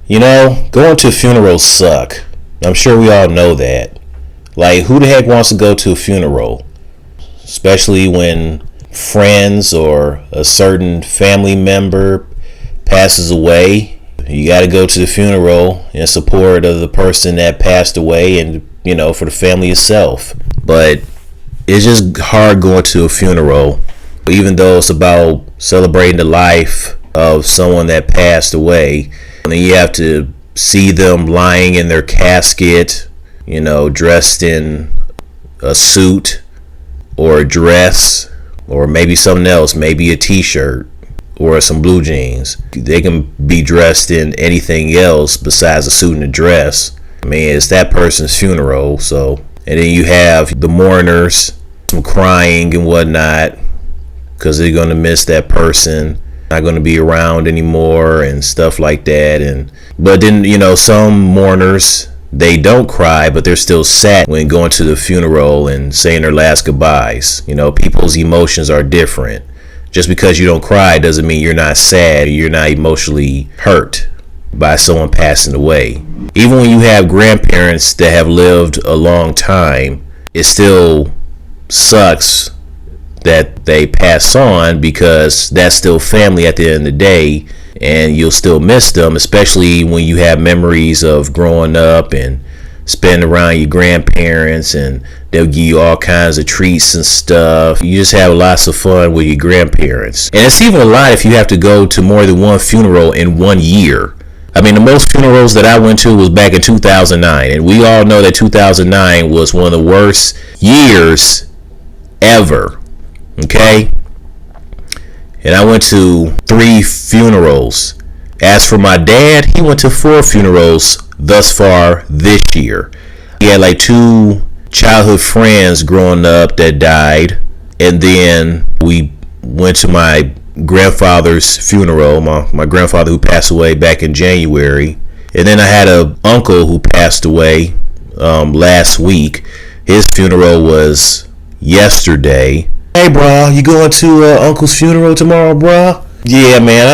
Going to funerals suck. I'm sure we all know that. Like, who the heck wants to go to a funeral? Especially when friends or a certain family member passes away. You got to go to the funeral in support of the person that passed away and, for the family itself. But it's just hard going to a funeral, even though it's about celebrating the life of someone that passed away. And then you have to see them lying in their casket, dressed in a suit or a dress or maybe something else, maybe a t-shirt or some blue jeans. They can be dressed in anything else besides a suit and a dress. I mean, it's that person's funeral. So, and then you have the mourners, some crying and whatnot, because they're going to miss that person, not going to be around anymore and stuff like that. But then, some mourners, they don't cry, but they're still sad when going to the funeral and saying their last goodbyes. People's emotions are different. Just because you don't cry doesn't mean you're not sad, you're not emotionally hurt by someone passing away. Even when you have grandparents that have lived a long time, it still sucks that they pass on, because that's still family at the end of the day, and you'll still miss them, especially when you have memories of growing up and spending around your grandparents, and they'll give you all kinds of treats and stuff. You just have lots of fun with your grandparents. And it's even a lot if you have to go to more than one funeral in 1 year. I mean, the most funerals that I went to was back in 2009, and we all know that 2009 was one of the worst years ever. Okay? And I went to 3 funerals. As for my dad, he went to 4 funerals thus far this year. He had like 2 childhood friends growing up that died. And then we went to my grandfather's funeral, my grandfather who passed away back in January. And then I had an uncle who passed away last week. His funeral was yesterday. Hey, bro, you going to uncle's funeral tomorrow, bro? Yeah, man,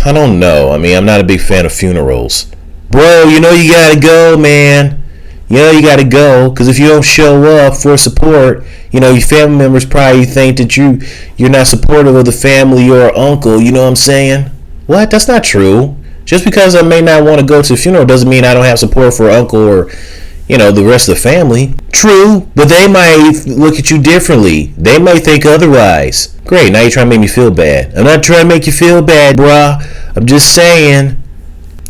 I don't know. I mean, I'm not a big fan of funerals. Bro, you gotta go, man. You gotta go, because if you don't show up for support, your family members probably think that you're not supportive of the family or uncle, you know what I'm saying? What? That's not true. Just because I may not want to go to a funeral doesn't mean I don't have support for uncle or the rest of the family. True, but they might look at you differently. They might think otherwise. Great, now you're trying to make me feel bad. I'm not trying to make you feel bad, bruh. I'm just saying.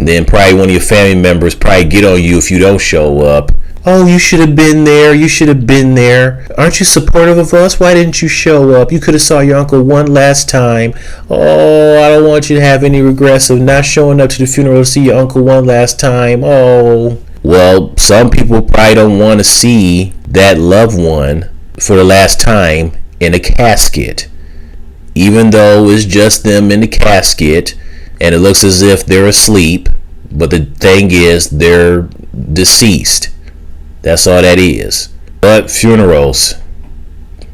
And then probably one of your family members probably get on you if you don't show up. Oh, you should have been there. You should have been there. Aren't you supportive of us? Why didn't you show up? You could have saw your uncle one last time. Oh, I don't want you to have any regrets of not showing up to the funeral to see your uncle one last time. Oh. Well, some people probably don't want to see that loved one for the last time in a casket. Even though it's just them in the casket and it looks as if they're asleep, but the thing is they're deceased. That's all that is. But funerals,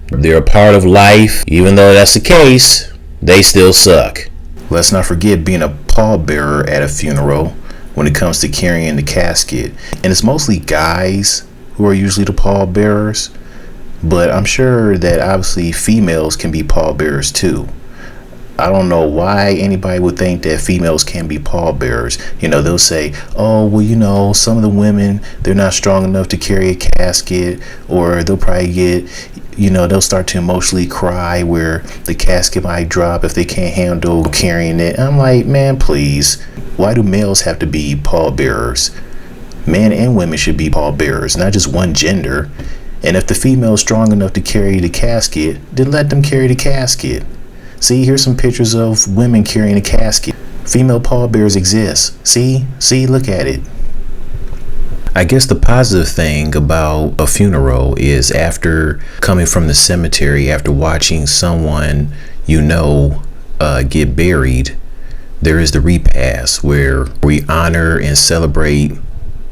they're a part of life. Even though that's the case, they still suck. Let's not forget being a pallbearer at a funeral when it comes to carrying the casket. And it's mostly guys who are usually the pallbearers, but I'm sure that obviously females can be pallbearers too. I don't know why anybody would think that females can be pallbearers. They'll say, oh, well, some of the women, they're not strong enough to carry a casket, or they'll probably get, they'll start to emotionally cry where the casket might drop if they can't handle carrying it. I'm like, man, please. Why do males have to be pallbearers? Men and women should be pallbearers, not just one gender. And if the female is strong enough to carry the casket, then let them carry the casket. See, here's some pictures of women carrying a casket. Female pallbearers exist. See, look at it. I guess the positive thing about a funeral is after coming from the cemetery, after watching someone get buried, there is the repass where we honor and celebrate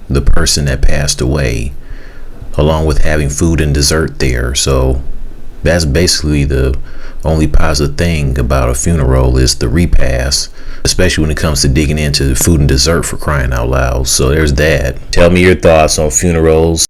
the person that passed away, along with having food and dessert there. So that's basically the only positive thing about a funeral is the repass, especially when it comes to digging into food and dessert, for crying out loud. So there's that. Tell me your thoughts on funerals.